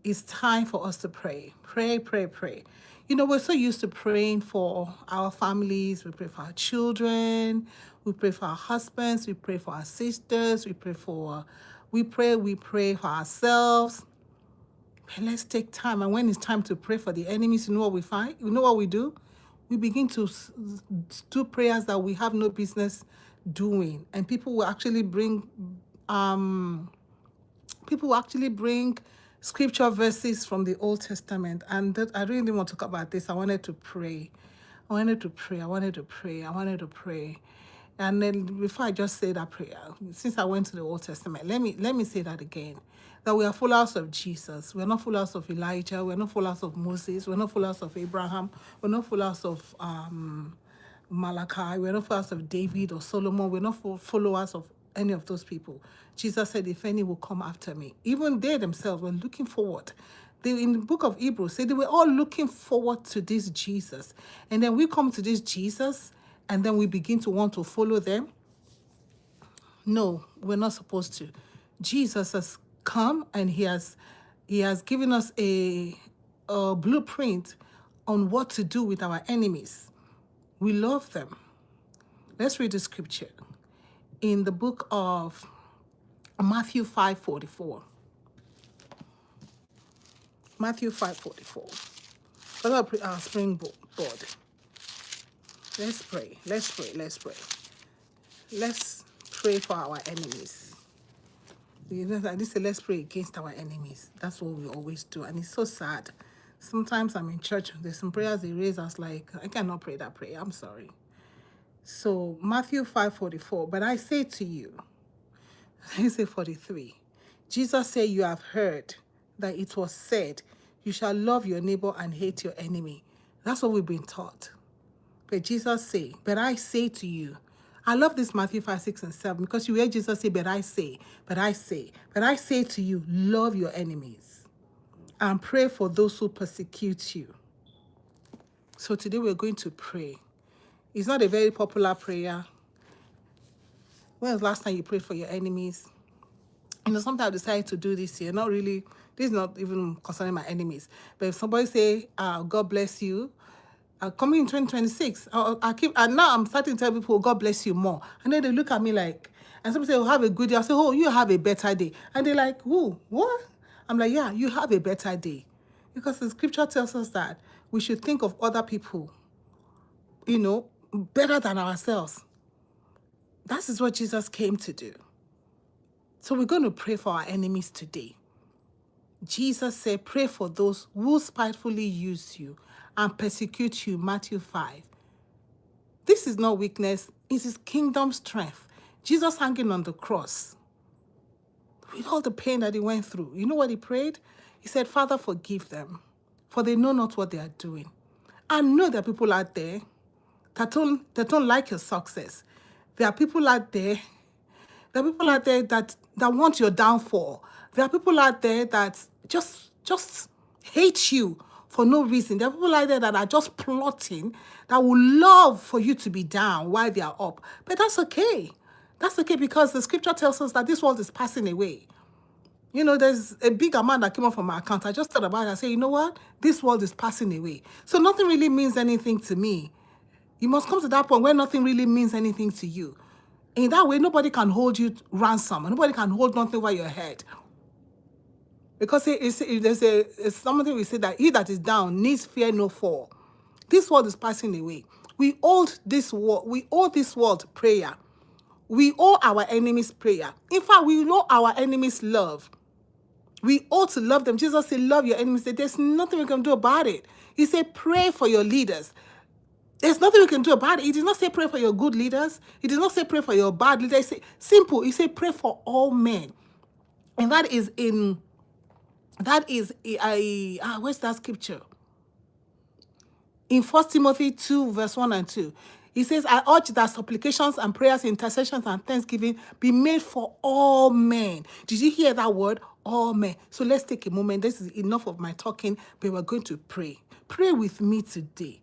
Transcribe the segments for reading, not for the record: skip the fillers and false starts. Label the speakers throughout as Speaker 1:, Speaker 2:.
Speaker 1: It's time for us to pray. Pray, pray, pray. You know, we're so used to praying for our families. We pray for our children. We pray for our husbands. We pray for our sisters. We pray for ourselves. But let's take time. And when it's time to pray for the enemies, you know what we find? You know what we do? We begin to do prayers that we have no business doing. And people will actually bring scripture verses from the Old Testament. And I really didn't want to talk about this. I wanted to pray. And then before I just say that prayer, since I went to the Old Testament, let me say that again. That we are followers of Jesus. We're not followers of Elijah. We're not followers of Moses. We're not followers of Abraham. We're not followers of Malachi. We're not followers of David or Solomon. We're not followers of any of those people. Jesus said, if any will come after me. Even they themselves were looking forward. In the book of Hebrews, said they were all looking forward to this Jesus. And then we come to this Jesus, and then we begin to want to follow them. No, we're not supposed to. Jesus has come, and he has given us a blueprint on what to do with our enemies. We love them. Let's read the scripture in the book of Matthew 5:44. Matthew 5:44. Let's our springboard. Let's pray. Let's pray for our enemies. You know, I just say let's pray against our enemies. That's what we always do. And it's so sad. Sometimes I'm in church, there's some prayers they raise us like, I cannot pray that prayer. I'm sorry. So Matthew 5:44. But I say to you, I say 43. Jesus said, you have heard that it was said, you shall love your neighbor and hate your enemy. That's what we've been taught. But Jesus say, but I say to you. I love this Matthew 5, 6, and 7 because you hear Jesus say, but I say to you, love your enemies and pray for those who persecute you. So today we're going to pray. It's not a very popular prayer. When was the last time you prayed for your enemies? You know, sometimes I decided to do this here. Not really, this is not even concerning my enemies. But if somebody say, God bless you, coming in 2026, and now I'm starting to tell people, God bless you more. And then they look at me like, and somebody say, oh, have a good day. I say, oh, you have a better day. And they're like, who? What? I'm like, yeah, you have a better day. Because the scripture tells us that we should think of other people, you know, better than ourselves. That is what Jesus came to do. So we're going to pray for our enemies today. Jesus said, pray for those who spitefully use you and persecute you, Matthew 5. This is not weakness, it is kingdom strength. Jesus hanging on the cross, with all the pain that he went through, you know what he prayed? He said, Father, forgive them, for they know not what they are doing. I know there are people out there that don't like your success. There are people out there that want your downfall. There are people out there that just hate you for no reason. There are people out there that are just plotting, that would love for you to be down while they are up. But that's okay. That's okay because the scripture tells us that this world is passing away. You know, there's a big amount that came up from my account. I just thought about it. I say, you know what? This world is passing away. So nothing really means anything to me. You must come to that point where nothing really means anything to you. In that way, nobody can hold you ransom. Nobody can hold nothing over your head. Because there's something we say that he that is down needs fear no fall. This world is passing away. We owe this world prayer. We owe our enemies prayer. In fact, we owe our enemies love. We ought to love them. Jesus said, love your enemies. There's nothing we can do about it. He said, pray for your leaders. There's nothing we can do about it. He did not say pray for your good leaders. He did not say pray for your bad leaders. He said, simple. He said pray for all men. And where's that scripture? In 1 Timothy 2, verse 1 and 2. He says, I urge that supplications and prayers, intercessions and thanksgiving be made for all men. Did you hear that word? All men. So let's take a moment. This is enough of my talking, but we're going to pray. Pray with me today.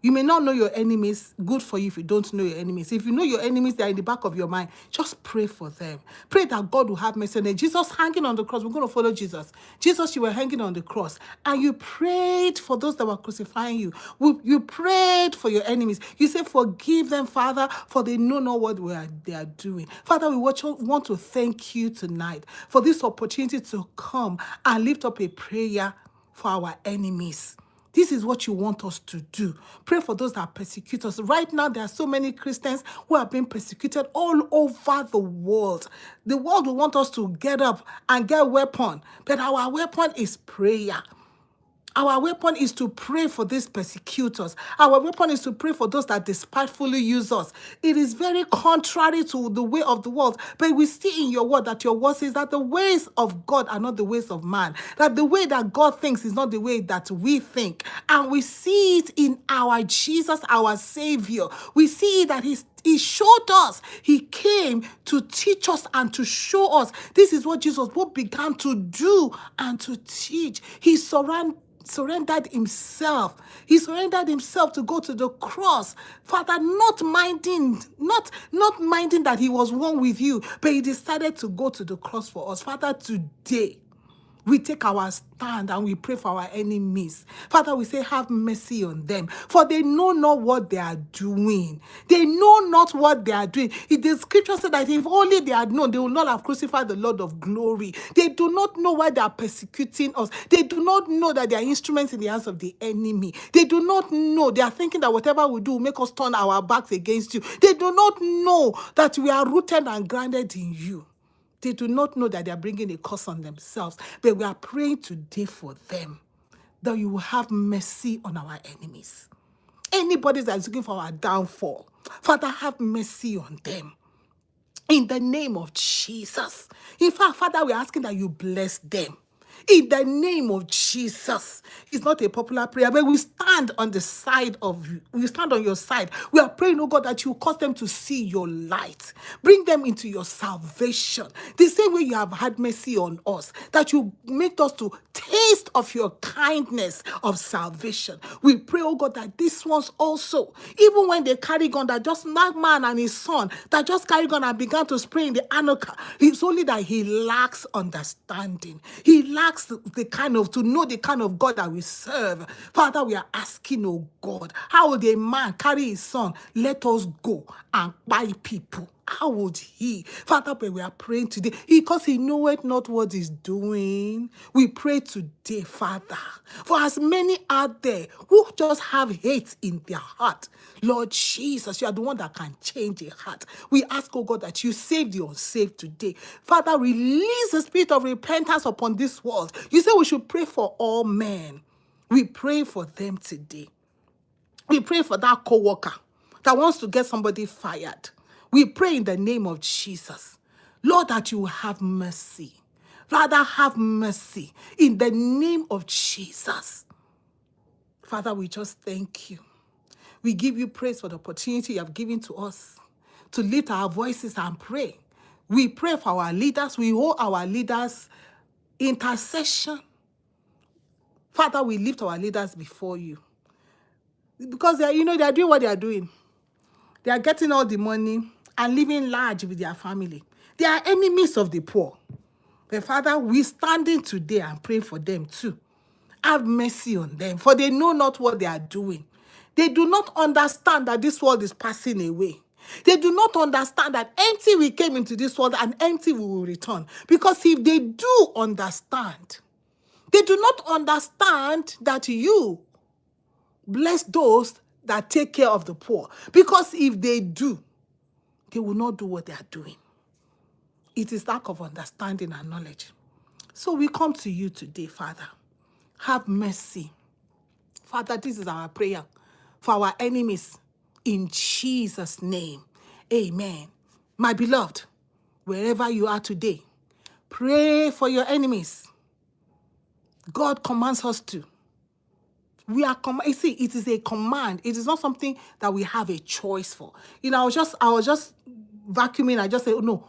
Speaker 1: You may not know your enemies. Good for you if you don't know your enemies. If you know your enemies, they're in the back of your mind. Just pray for them. Pray that God will have mercy on them. Jesus hanging on the cross. We're going to follow Jesus. Jesus, you were hanging on the cross. And you prayed for those that were crucifying you. You prayed for your enemies. You said, forgive them, Father, for they know not what they are doing. Father, we want to thank you tonight for this opportunity to come and lift up a prayer for our enemies. This is what you want us to do. Pray for those that persecute us. Right now, there are so many Christians who are being persecuted all over the world. The world will want us to get up and get a weapon, but our weapon is prayer. Our weapon is to pray for these persecutors. Our weapon is to pray for those that despitefully use us. It is very contrary to the way of the world. But we see in your word that your word says that the ways of God are not the ways of man. That the way that God thinks is not the way that we think. And we see it in our Jesus, our Savior. We see that He showed us. He came to teach us and to show us. This is what Jesus began to do and to teach. He surrendered himself. He surrendered himself to go to the cross. Father, not minding that he was one with you, but he decided to go to the cross for us. Father, today, we take our stand and we pray for our enemies. Father, we say, have mercy on them, for they know not what they are doing. They know not what they are doing. The scripture said that if only they had known, they would not have crucified the Lord of glory. They do not know why they are persecuting us. They do not know that they are instruments in the hands of the enemy. They do not know. They are thinking that whatever we do will make us turn our backs against you. They do not know that we are rooted and grounded in you. They do not know that they are bringing a curse on themselves. But we are praying today for them, that you will have mercy on our enemies. Anybody that is looking for our downfall, Father, have mercy on them. In the name of Jesus. In fact, Father, we're asking that you bless them. In the name of Jesus. It's not a popular prayer, but we stand on the side of you. We stand on your side. We are praying, oh God, that you cause them to see your light. Bring them into your salvation. The same way you have had mercy on us, that you make us to taste of your kindness of salvation. We pray, oh God, that these ones also, even when they carry gun, that just that man and his son, that just carry gun and began to spray in the Hanukkah, it's only that he lacks understanding. He lacks the kind of, to know the kind of God that we serve. Father, we are asking, oh God, how would a man carry his son? Let us go and buy people. How would he? Father, but we are praying today because he knoweth not what he's doing. We pray today, Father, for as many out there who just have hate in their heart. Lord Jesus, you are the one that can change a heart. We ask, oh God, that you save the unsaved today. Father, release the spirit of repentance upon this world. You say we should pray for all men. We pray for them today. We pray for that co-worker that wants to get somebody fired. We pray in the name of Jesus, Lord, that you will have mercy. Father, have mercy in the name of Jesus. Father, we just thank you. We give you praise for the opportunity you have given to us to lift our voices and pray. We pray for our leaders. We hold our leaders intercession. Father, we lift our leaders before you. Because they are doing what they are doing. They are getting all the money and living large with their family. They are enemies of the poor. But Father, we standing today and praying for them too. Have mercy on them, for they know not what they are doing. They do not understand that this world is passing away. They do not understand that empty we came into this world and empty we will return. Because if they do understand, they do not understand that you bless those that take care of the poor. Because if they do, they will not do what they are doing. It is lack of understanding and knowledge. So we come to you today, Father. Have mercy. Father, this is our prayer for our enemies. In Jesus' name, amen. My beloved, wherever you are today, pray for your enemies. God commands us to. You see, it is a command. It is not something that we have a choice for. I was just vacuuming. I just said, oh, no.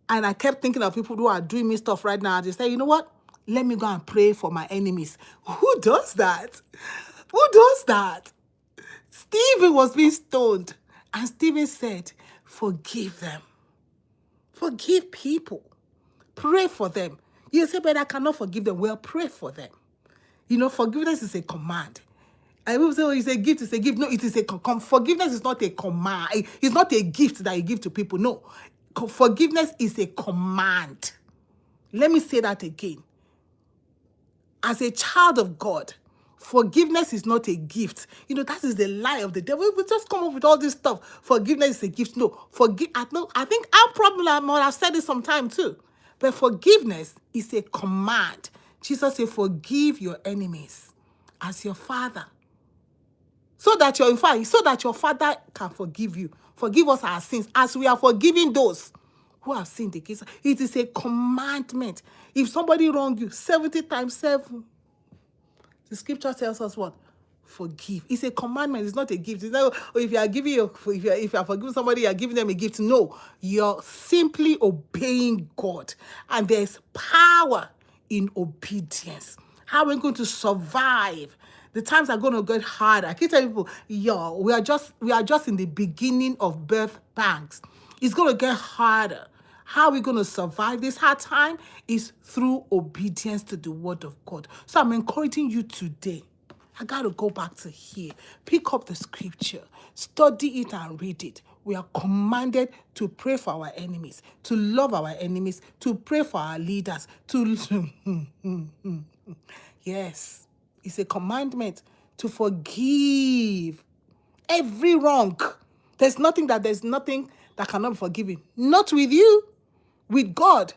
Speaker 1: And I kept thinking of people who are doing me stuff right now. I just say, you know what? Let me go and pray for my enemies. Who does that? Who does that? Stephen was being stoned. And Stephen said, forgive them. Forgive people. Pray for them. You say, but I cannot forgive them. Well, pray for them. You know, forgiveness is a command. I will say, oh, it's a gift, it's a gift. No, it is a forgiveness is not a command. It's not a gift that you give to people. No, forgiveness is a command. Let me say that again. As a child of God, forgiveness is not a gift. You know, that is the lie of the devil. We just come up with all this stuff. Forgiveness is a gift. No, I think I probably might have said it sometime too. But forgiveness is a command. Jesus said, forgive your enemies as your Father. So that your Father can forgive you. Forgive us our sins as we are forgiving those who have sinned against us. It is a commandment. If somebody wrong you 70 times 7, the scripture tells us what? Forgive. It's a commandment. It's not a gift. It's not, if you are forgiving somebody, you are giving them a gift. No, you're simply obeying God. And there's power in obedience. How are we going to survive? The times are going to get harder. I keep telling people, we are just in the beginning of birth pangs. It's going to get harder. How are we going to survive this hard time? Is through obedience to the word of God. So I'm encouraging you today. I got to go back to here. Pick up the scripture. Study it and read it. We are commanded to pray for our enemies, to love our enemies, to pray for our leaders, to... Yes, it's a commandment to forgive every wrong. There's nothing that cannot be forgiven. Not with you, with God.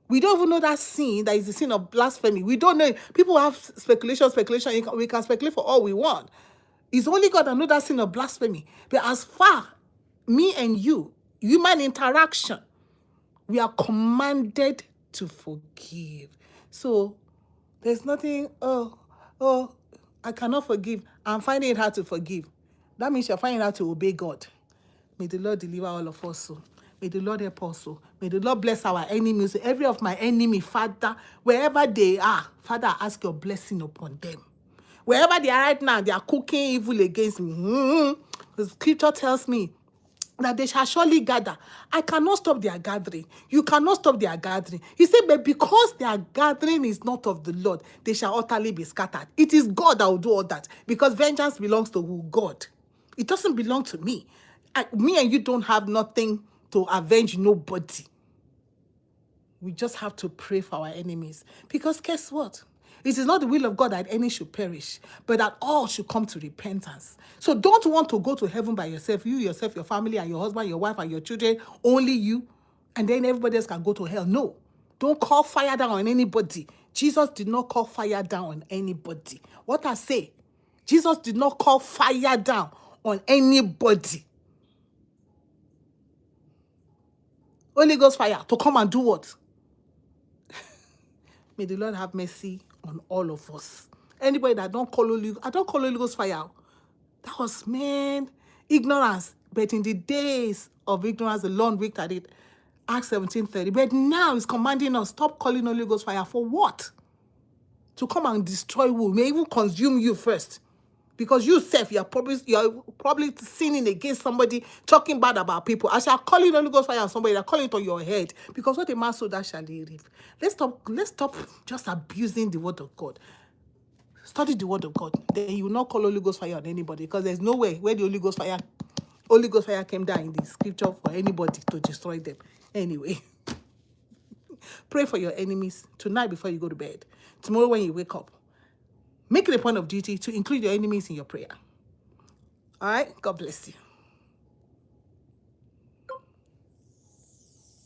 Speaker 1: We don't even know that sin that is the sin of blasphemy. We don't know. People have speculation. We can speculate for all we want. It's only God that knows that sin of blasphemy. But as far, me and you, human interaction, we are commanded to forgive. So there's nothing, I cannot forgive. I'm finding it hard to forgive. That means you're finding it hard to obey God. May the Lord deliver all of us. So. May the Lord help us. So. May the Lord bless our enemies. Every of my enemy, Father, wherever they are, Father, I ask your blessing upon them. Wherever they are right now, they are cooking evil against me. The scripture tells me that they shall surely gather. I cannot stop their gathering. You cannot stop their gathering. He said, but because their gathering is not of the Lord, they shall utterly be scattered. It is God that will do all that, because vengeance belongs to who? God. It doesn't belong to me. Me and you don't have nothing to avenge nobody. We just have to pray for our enemies. Because guess what? It is not the will of God that any should perish, but that all should come to repentance. So don't want to go to heaven by yourself, you, yourself, your family, and your husband, your wife, and your children, only you, and then everybody else can go to hell. No. Don't call fire down on anybody. Jesus did not call fire down on anybody. What I say, Jesus did not call fire down on anybody. Holy Ghost fire to come and do what? May the Lord have mercy on all of us. Anybody that don't call Holy Ghost fire. That was, ignorance. But in the days of ignorance, the Lord winked at it. Acts 17:30. But now he's commanding us, stop calling Holy Ghost fire. For what? To come and destroy who? May even consume you first. Because you self, you're probably sinning against somebody, talking bad about people. I shall call it Holy Ghost fire on somebody, I call it on your head. Because what a man sow, that shall he reap. Let's stop just abusing the word of God. Study the word of God. Then you will not call Holy Ghost fire on anybody. Because there's no way where the Holy Ghost fire came down in the scripture for anybody to destroy them. Anyway. Pray for your enemies tonight before you go to bed. Tomorrow when you wake up. Make it a point of duty to include your enemies in your prayer. All right? God bless you.